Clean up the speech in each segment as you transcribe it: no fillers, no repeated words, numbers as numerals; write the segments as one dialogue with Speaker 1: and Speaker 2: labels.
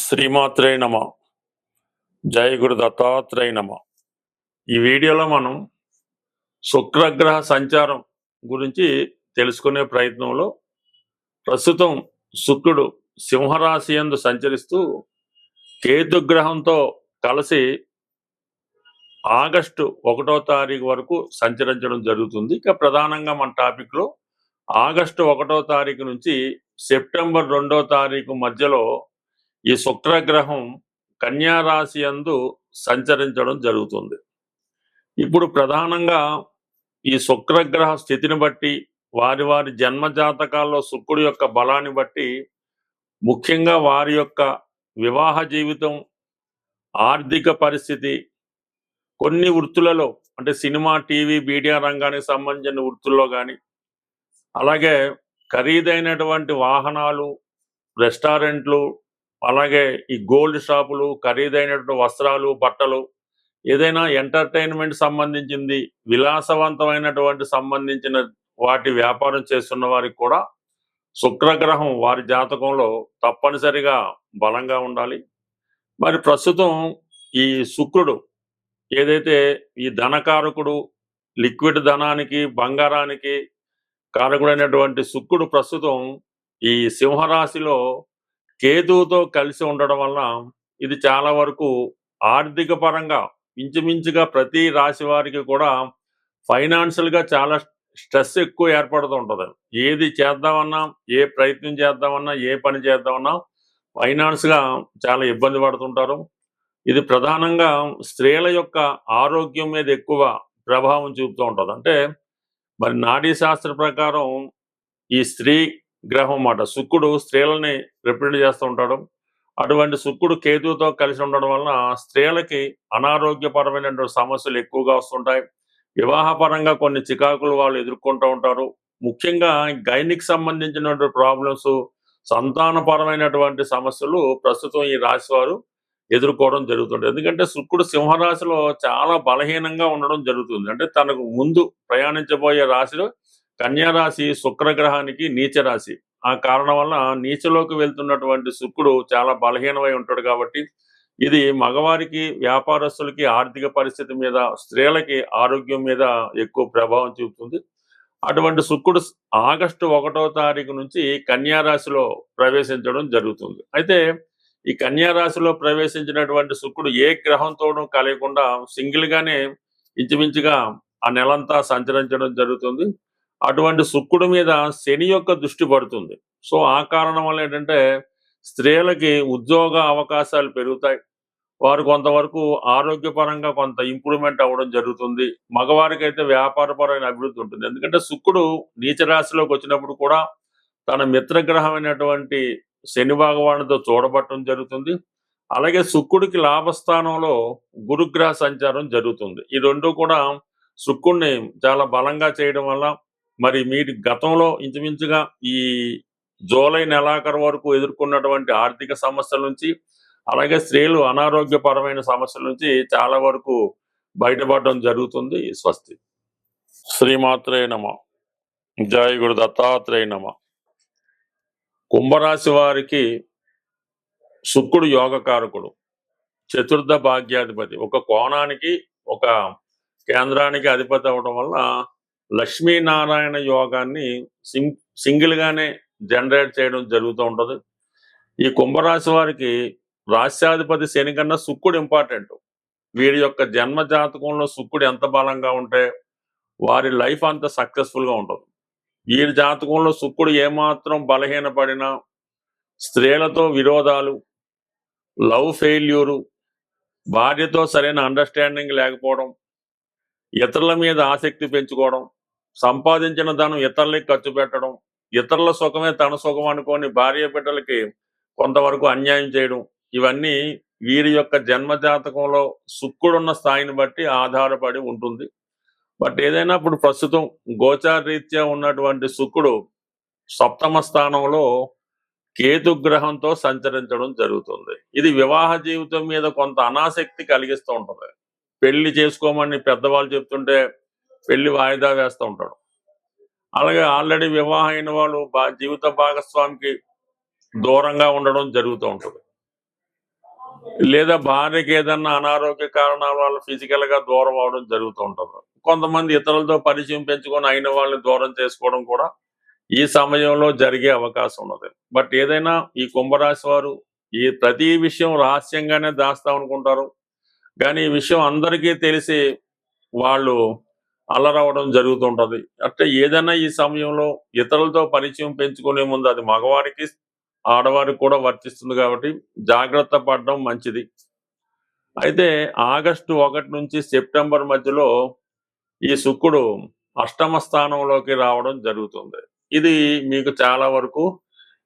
Speaker 1: శ్రీమాత్రే నమ. జయ గురు దత్తాత్రేయ నమ. ఈ వీడియోలో మనం శుక్రగ్రహ సంచారం గురించి తెలుసుకునే ప్రయత్నంలో ప్రస్తుతం శుక్రుడు సింహరాశి యందు సంచరిస్తూ కేతుగ్రహంతో కలిసి ఆగస్టు 1వ తారీఖు వరకు సంచరించడం జరుగుతుంది. ఇక ప్రధానంగా మన టాపిక్లో ఆగస్టు 1వ తారీఖు నుంచి సెప్టెంబర్ 2వ తారీఖు మధ్యలో ఈ శుక్రగ్రహం కన్యా రాశి యందు సంచరించడం జరుగుతుంది. ఇప్పుడు ప్రధానంగా ఈ శుక్రగ్రహ స్థితిని బట్టి వారి వారి జన్మ జాతకాల్లో శుక్రుడి యొక్క బలాన్ని బట్టి ముఖ్యంగా వారి యొక్క వివాహ జీవితం, ఆర్థిక పరిస్థితి, కొన్ని వృత్తులలో అంటే సినిమా, టీవీ, మీడియా రంగానికి సంబంధించిన వృత్తుల్లో కానీ, అలాగే ఖరీదైనటువంటి వాహనాలు, రెస్టారెంట్లు, అలాగే ఈ గోల్డ్ షాపులు, ఖరీదైనటువంటి వస్త్రాలు, బట్టలు, ఏదైనా ఎంటర్టైన్మెంట్ సంబంధించింది, విలాసవంతమైనటువంటి సంబంధించిన వాటి వ్యాపారం చేస్తున్న వారికి కూడా శుక్రగ్రహం వారి జాతకంలో తప్పనిసరిగా బలంగా ఉండాలి. మరి ప్రస్తుతం ఈ శుక్రుడు ఏదైతే ఈ ధనకారకుడు, లిక్విడ్ ధనానికి, బంగారానికి కారకుడైనటువంటి శుక్రుడు ప్రస్తుతం ఈ సింహరాశిలో కేతువుతో కలిసి ఉండడం వల్ల ఇది చాలా వరకు ఆర్థిక పరంగా ఇంచుమించుగా ప్రతి రాశి వారికి కూడా ఫైనాన్షియల్గా చాలా స్ట్రెస్ ఎక్కువ ఏర్పడుతూ ఉంటుంది. ఏది చేద్దామన్నా, ఏ ప్రయత్నం చేద్దామన్నా, ఏ పని చేద్దామన్నా ఫైనాన్స్గా చాలా ఇబ్బంది పడుతుంటారు. ఇది ప్రధానంగా స్త్రీల యొక్క ఆరోగ్యం మీద ఎక్కువ ప్రభావం చూపుతూ ఉంటుంది. అంటే మరి నాడీ శాస్త్ర ప్రకారం ఈ స్త్రీ గ్రహం మాట శుక్రుడు స్త్రీలని రిప్రజెంట్ చేస్తూ ఉంటాడు. అటువంటి శుక్రుడు కేతువుతో కలిసి ఉండడం వలన స్త్రీలకి అనారోగ్యపరమైనటువంటి సమస్యలు ఎక్కువగా వస్తుంటాయి. వివాహపరంగా కొన్ని చికాకులు వాళ్ళు ఎదుర్కొంటూ ఉంటారు. ముఖ్యంగా గైనిక్ సంబంధించినటువంటి ప్రాబ్లమ్స్, సంతానపరమైనటువంటి సమస్యలు ప్రస్తుతం ఈ రాశి వారు ఎదుర్కోవడం జరుగుతుంది. ఎందుకంటే శుక్రుడు సింహరాశిలో చాలా బలహీనంగా ఉండడం జరుగుతుంది. అంటే తనకు ముందు ప్రయాణించబోయే రాశిలో కన్యా రాశి శుక్రగ్రహానికి నీచ రాశి. ఆ కారణం వల్ల నీచలోకి వెళ్తున్నటువంటి శుక్రుడు చాలా బలహీనమై ఉంటాడు. కాబట్టి ఇది మగవారికి, వ్యాపారస్తులకి ఆర్థిక పరిస్థితి మీద, స్త్రీలకి ఆరోగ్యం మీద ఎక్కువ ప్రభావం చూపుతుంది. అటువంటి శుక్రుడు ఆగస్టు 1వ తారీఖు నుంచి కన్యా రాశిలో ప్రవేశించడం జరుగుతుంది. అయితే ఈ కన్యా రాశిలో ప్రవేశించినటువంటి శుక్రుడు ఏ గ్రహంతోనూ కలయకుండా సింగిల్గానే ఇంచుమించుగా ఆ నెలంతా సంచరించడం జరుగుతుంది. అటువంటి శుక్రుడి మీద శని యొక్క దృష్టి పడుతుంది. సో ఆ కారణం వల్ల ఏంటంటే స్త్రీలకి ఉద్యోగ అవకాశాలు పెరుగుతాయి. వారు కొంతవరకు ఆరోగ్యపరంగా కొంత ఇంప్రూవ్మెంట్ అవ్వడం జరుగుతుంది. మగవారికి అయితే వ్యాపారపరమైన అభివృద్ధి ఉంటుంది. ఎందుకంటే శుక్రుడు నీచ రాశిలోకి వచ్చినప్పుడు కూడా తన మిత్రగ్రహమైనటువంటి శని భగవానుడితో చూడబట్టడం జరుగుతుంది. అలాగే శుక్రుడికి లాభస్థానంలో గురుగ్రహ సంచారం జరుగుతుంది. ఈ రెండు కూడా శుక్రుడిని చాలా బలంగా చేయడం వల్ల మరి మీరు గతంలో ఇంచుమించుగా ఈ జూలై నెలాఖరు వరకు ఎదుర్కొన్నటువంటి ఆర్థిక సమస్యల నుంచి, అలాగే స్త్రీలు అనారోగ్యపరమైన సమస్యల నుంచి చాలా వరకు బయటపడడం జరుగుతుంది. స్వస్తి. శ్రీమాత్రే నమ. జయ గురు దత్తాత్రేయ నమ. కుంభరాశి వారికి శుక్రుడు యోగకారకుడు, చతుర్థ భాగ్యాధిపతి, ఒక కోణానికి ఒక కేంద్రానికి అధిపతి అవడం వల్ల లక్ష్మీనారాయణ యోగాన్ని సింగిల్గానే జనరేట్ చేయడం జరుగుతూ ఉంటుంది. ఈ కుంభరాశి వారికి రాశ్యాధిపతి శని కన్నా శుక్రుడు ఇంపార్టెంట్. వీరి యొక్క జన్మ జాతకంలో శుక్రుడు ఎంత బలంగా ఉంటే వారి లైఫ్ అంత సక్సెస్ఫుల్గా ఉంటుంది. వీరి జాతకంలో శుక్రుడు ఏమాత్రం బలహీనపడినా స్త్రీలతో విరోధాలు, లవ్ ఫెయిల్యూరు, భార్యతో సరైన అండర్స్టాండింగ్ లేకపోవడం, ఇతరుల మీద ఆసక్తి పెంచుకోవడం, సంపాదించిన ధనం ఇతరులకి ఖర్చు పెట్టడం, ఇతరుల సుఖమే తన సుఖం అనుకొని భార్య బిడ్డలకి కొంతవరకు అన్యాయం చేయడం, ఇవన్నీ వీరి యొక్క జన్మ జాతకంలో శుక్రుడున్న స్థాయిని బట్టి ఆధారపడి ఉంటుంది. బట్ ఏదైనా ఇప్పుడు ప్రస్తుతం గోచారరీత్యా ఉన్నటువంటి శుక్రుడు సప్తమ స్థానంలో కేతుగ్రహంతో సంచరించడం జరుగుతుంది. ఇది వివాహ జీవితం మీద కొంత అనాసక్తి కలిగిస్తూ ఉంటుంది. పెళ్లి చేసుకోమని పెద్దవాళ్ళు చెప్తుంటే పెళ్లి వాయిదా వేస్తూ ఉంటాడు. అలాగే ఆల్రెడీ వివాహం అయిన వాళ్ళు జీవిత భాగస్వామికి దూరంగా ఉండడం జరుగుతూ ఉంటుంది. లేదా భార్యకి ఏదన్నా అనారోగ్య కారణాల వల్ల ఫిజికల్ గా దూరం అవడం జరుగుతూ ఉంటుంది. కొంతమంది ఇతరులతో పరిచయం పెంచుకొని అయిన వాళ్ళని దూరం చేసుకోవడం కూడా ఈ సమయంలో జరిగే అవకాశం ఉన్నది. బట్ ఏదైనా ఈ కుంభరాశి వారు ఈ ప్రతి విషయం రహస్యంగానే దాస్తాం అనుకుంటారు. కానీ ఈ విషయం అందరికీ తెలిసి వాళ్ళు అల్లరవడం జరుగుతుంటది. అంటే ఏదైనా ఈ సమయంలో ఇతరులతో పరిచయం పెంచుకునే ముందు అది మగవారికి, ఆడవారికి కూడా వర్తిస్తుంది కాబట్టి జాగ్రత్త పడడం మంచిది. అయితే ఆగస్టు 1 నుంచి సెప్టెంబర్ మధ్యలో ఈ శుక్రుడు అష్టమ స్థానంలోకి రావడం జరుగుతుంది. ఇది మీకు చాలా వరకు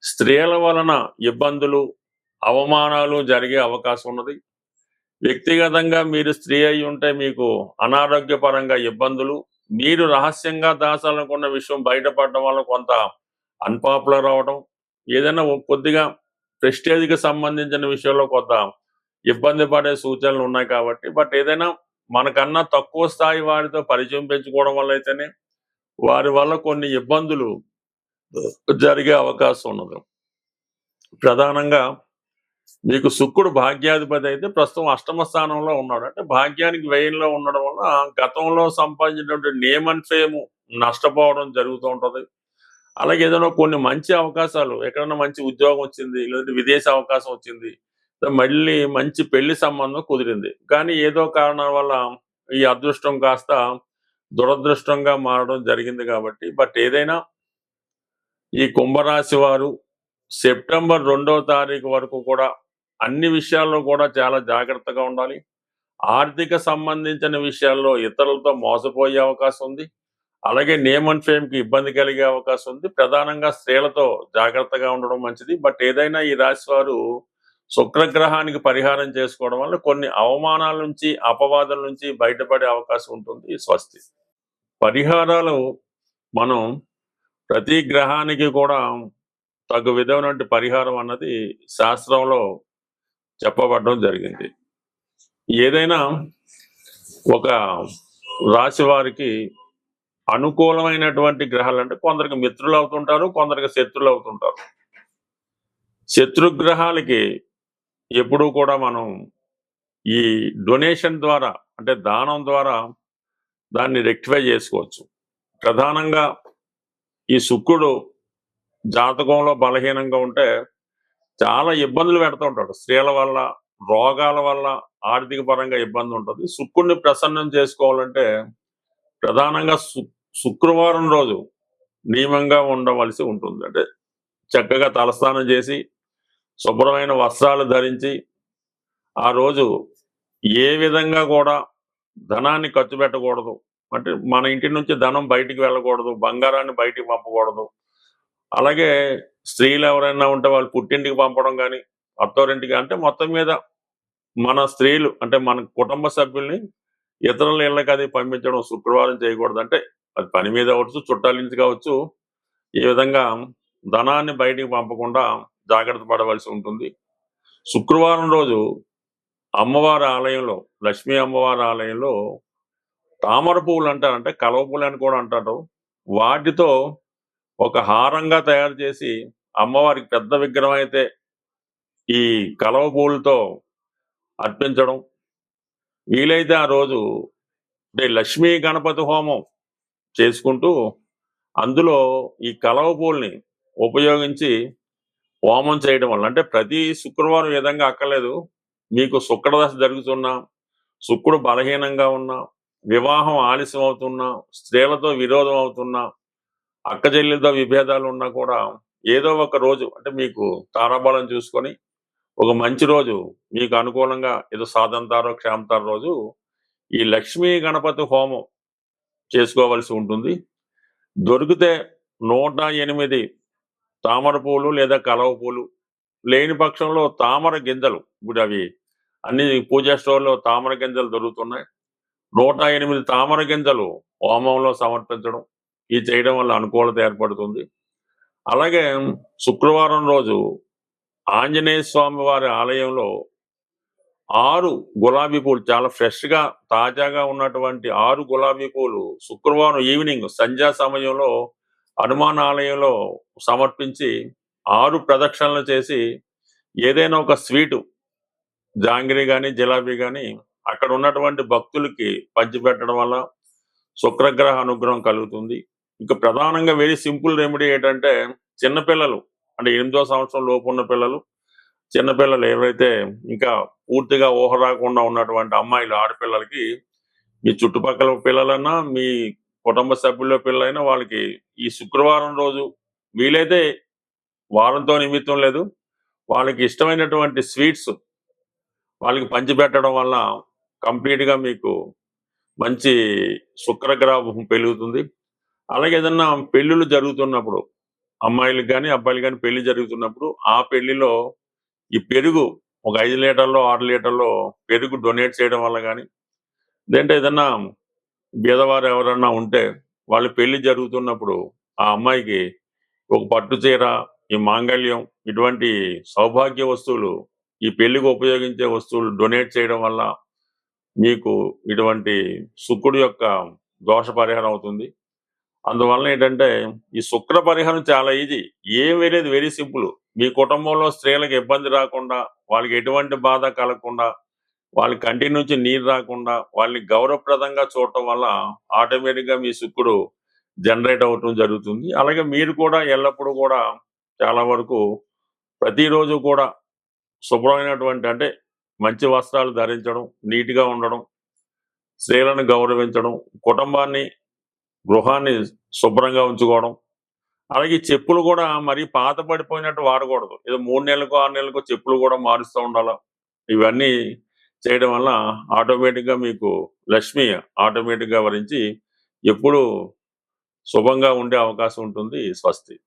Speaker 1: స్త్రీల వలన ఇబ్బందులు, అవమానాలు జరిగే అవకాశం ఉన్నది. వ్యక్తిగతంగా మీరు స్త్రీ అయి ఉంటే మీకు అనారోగ్యపరంగా ఇబ్బందులు, మీరు రహస్యంగా దాచాలనుకున్న విషయం బయటపడడం వల్ల కొంత అన్పాపులర్ అవడం, ఏదైనా కొద్దిగా ప్రెస్టేజ్కి సంబంధించిన విషయంలో కొంత ఇబ్బంది పడే సూచనలు ఉన్నాయి కాబట్టి, బట్ ఏదైనా మనకన్నా తక్కువ స్థాయి వారితో పరిచయం పెంచుకోవడం వల్ల అయితేనే వారి వల్ల కొన్ని ఇబ్బందులు జరిగే అవకాశం ఉన్నది. ప్రధానంగా మీకు శుక్రుడు భాగ్యాధిపతి అయితే ప్రస్తుతం అష్టమ స్థానంలో ఉన్నాడు. అంటే భాగ్యానికి వ్యయంలో ఉండడం వల్ల గతంలో సంపాదించినటువంటి నేమ్ అండ్ ఫేమ్ నష్టపోవడం జరుగుతూ ఉంటది. అలాగే ఏదైనా కొన్ని మంచి అవకాశాలు, ఎక్కడైనా మంచి ఉద్యోగం వచ్చింది, లేదంటే విదేశీ అవకాశం వచ్చింది, మళ్ళీ మంచి పెళ్లి సంబంధం కుదిరింది. కానీ ఏదో కారణాల వల్ల ఈ అదృష్టం కాస్త దురదృష్టంగా మారడం జరిగింది కాబట్టి, బట్ ఏదైనా ఈ కుంభరాశి వారు సెప్టెంబర్ 2వ తారీఖు వరకు కూడా అన్ని విషయాల్లో కూడా చాలా జాగ్రత్తగా ఉండాలి. ఆర్థిక సంబంధించిన విషయాల్లో ఇతరులతో మోసపోయే అవకాశం ఉంది. అలాగే నేమ్ అండ్ ఫేమ్ కి ఇబ్బంది కలిగే అవకాశం ఉంది. ప్రధానంగా స్త్రీలతో జాగ్రత్తగా ఉండడం మంచిది. బట్ ఏదైనా ఈ రాశి వారు శుక్రగ్రహానికి పరిహారం చేసుకోవడం వల్ల కొన్ని అవమానాల నుంచి, అపవాదుల నుంచి బయటపడే అవకాశం ఉంటుంది. స్వస్తి. పరిహారాలు మనం ప్రతి గ్రహానికి కూడా తగు విధమైన పరిహారం అన్నది శాస్త్రంలో చెప్పబడడం జరిగింది. ఏదైనా ఒక రాశి వారికి అనుకూలమైనటువంటి గ్రహాలు అంటే కొందరికి మిత్రులు అవుతుంటారు, కొందరికి శత్రులు అవుతుంటారు. శత్రుగ్రహాలకి ఎప్పుడూ కూడా మనం ఈ డొనేషన్ ద్వారా, అంటే దానం ద్వారా దాన్ని రెక్టిఫై చేసుకోవచ్చు. ప్రధానంగా ఈ శుక్రుడు జాతకంలో బలహీనంగా ఉంటే చాలా ఇబ్బందులు పెడుతూ ఉంటాడు. స్త్రీల వల్ల, రోగాల వల్ల, ఆర్థిక పరంగా ఇబ్బంది ఉంటుంది. శుక్రుడిని ప్రసన్నం చేసుకోవాలంటే ప్రధానంగా శుక్రవారం రోజు నియమంగా ఉండవలసి ఉంటుంది. అంటే చక్కగా తలస్నానం చేసి, శుభ్రమైన వస్త్రాలు ధరించి, ఆ రోజు ఏ విధంగా కూడా ధనాన్ని ఖర్చు పెట్టకూడదు. అంటే మన ఇంటి నుంచి ధనం బయటికి వెళ్ళకూడదు, బంగారాన్ని బయటికి పంపకూడదు. అలాగే స్త్రీలు ఎవరైనా ఉంటే వాళ్ళు పుట్టింటికి పంపడం కానీ, అత్తోరింటికి, అంటే మొత్తం మీద మన స్త్రీలు అంటే మన కుటుంబ సభ్యుల్ని ఇతరుల ఇళ్ళకి అది పంపించడం శుక్రవారం చేయకూడదు. అంటే అది పని మీద అవచ్చు, చుట్టాల నుంచి కావచ్చు. ఈ విధంగా ధనాన్ని బయటికి పంపకుండా జాగ్రత్త పడవలసి ఉంటుంది. శుక్రవారం రోజు అమ్మవారి ఆలయంలో, లక్ష్మీ అమ్మవారి ఆలయంలో తామర పువ్వులు అంటారు, అంటే కలవ పువ్వులు అని కూడా అంటారు, వాటితో ఒక హారంగా తయారు చేసి అమ్మవారికి పెద్ద విగ్రహం అయితే ఈ కలవ పువ్వులతో అర్పించడం. వీలైతే ఆ రోజు అంటే లక్ష్మీ గణపతి హోమం చేసుకుంటూ అందులో ఈ కలవ పూల్ని ఉపయోగించి హోమం చేయడం వల్ల, అంటే ప్రతి శుక్రవారం విధంగా అక్కర్లేదు, మీకు శుక్రదశ జరుగుతున్నా, శుక్రుడు బలహీనంగా ఉన్నా, వివాహం ఆలస్యం అవుతున్నా, స్త్రీలతో విరోధం అవుతున్నా, అక్క చెల్లెలతో విభేదాలు ఉన్నా కూడా ఏదో ఒక రోజు, అంటే మీకు తారాబలం చూసుకొని ఒక మంచి రోజు మీకు అనుకూలంగా ఏదో సాధంతారో క్షేమతారో రోజు ఈ లక్ష్మీ గణపతి హోమం చేసుకోవలసి ఉంటుంది. దొరికితే 108 తామర పూలు లేదా కలవ పూలు, లేని పక్షంలో తామర గింజలు, ఇప్పుడు అవి అన్ని పూజా స్టోర్లో తామర గింజలు దొరుకుతున్నాయి. 108 తామర గింజలు హోమంలో సమర్పించడం, ఇది చేయడం వల్ల అనుకూలత ఏర్పడుతుంది. అలాగే శుక్రవారం రోజు ఆంజనేయ స్వామి వారి ఆలయంలో 6 గులాబీ పూలు, చాలా ఫ్రెష్గా తాజాగా ఉన్నటువంటి 6 గులాబీ పూలు శుక్రవారం ఈవినింగ్ సంధ్యా సమయంలో హనుమాన్ ఆలయంలో సమర్పించి 6 ప్రదక్షిణలు చేసి ఏదైనా ఒక స్వీటు జాంగిరీ గాని, జిలాబీ గాని అక్కడ ఉన్నటువంటి భక్తులకి పంచిపెట్టడం వల్ల శుక్రగ్రహ అనుగ్రహం కలుగుతుంది. ఇంకా ప్రధానంగా వెరీ సింపుల్ రెమెడీ ఏంటంటే చిన్నపిల్లలు అంటే 8వ సంవత్సరం లోపు ఉన్న పిల్లలు, చిన్నపిల్లలు ఎవరైతే ఇంకా పూర్తిగా ఊహ రాకుండా ఉన్నటువంటి అమ్మాయిలు, ఆడపిల్లలకి మీ చుట్టుపక్కల పిల్లలన్నా, మీ కుటుంబ సభ్యుల పిల్లలైనా వాళ్ళకి ఈ శుక్రవారం రోజు వీలైతే వారంతో నిమిత్తం లేదు. వాళ్ళకి ఇష్టమైనటువంటి స్వీట్స్ వాళ్ళకి పంచిపెట్టడం వల్ల కంప్లీట్‌గా మీకు మంచి శుక్రగ్రహం పెరుగుతుంది. అలాగే ఏదన్నా పెళ్ళిళ్ళు జరుగుతున్నప్పుడు అమ్మాయిలకి గాని, అబ్బాయిలకి గాని పెళ్లి జరుగుతున్నప్పుడు ఆ పెళ్లిలో ఈ పెరుగు ఒక 5 లీటర్లో, 6 లీటర్లో పెరుగు డొనేట్ చేయడం వల్ల గాని, లేదంటే ఏదన్నా బీదవారు ఎవరన్నా ఉంటే వాళ్ళ పెళ్లి జరుగుతున్నప్పుడు ఆ అమ్మాయికి ఒక పట్టు చీర, ఈ మాంగళ్యం ఇటువంటి సౌభాగ్య వస్తువులు ఈ పెళ్లికి ఉపయోగించే వస్తువులు డొనేట్ చేయడం వల్ల మీకు ఇటువంటి శుక్రుడి యొక్క దోష పరిహారం అవుతుంది. అందువలన ఏంటంటే ఈ శుక్ర పరిహారం చాలా ఈజీ. ఏం వేరేది వెరీ సింపుల్. మీ కుటుంబంలో స్త్రీలకు ఇబ్బంది రాకుండా, వాళ్ళకి ఎటువంటి బాధ కలగకుండా, వాళ్ళ కంటి నుంచి నీరు రాకుండా, వాళ్ళని గౌరవప్రదంగా చూడటం వల్ల ఆటోమేటిక్‌గా మీ శుక్రుడు జనరేట్ అవ్వటం జరుగుతుంది. అలాగే మీరు కూడా ఎల్లప్పుడూ కూడా చాలా వరకు ప్రతిరోజు కూడా శుభ్రమైనటువంటి అంటే మంచి వస్త్రాలు ధరించడం, నీట్‌గా ఉండడం, స్త్రీలను గౌరవించడం, కుటుంబాన్ని, గృహాన్ని శుభ్రంగా ఉంచుకోవడం. అలాగే ఈ చెప్పులు కూడా మరీ పాత పడిపోయినట్టు వాడకూడదు. ఏదో 3 నెలలకో, 6 నెలలకో చెప్పులు కూడా మారుస్తూ ఉండాల. ఇవన్నీ చేయడం వల్ల ఆటోమేటిక్‌గా మీకు లక్ష్మి ఆటోమేటిక్‌గా వరించి ఎప్పుడూ శుభంగా ఉండే అవకాశం ఉంటుంది. స్వస్తి.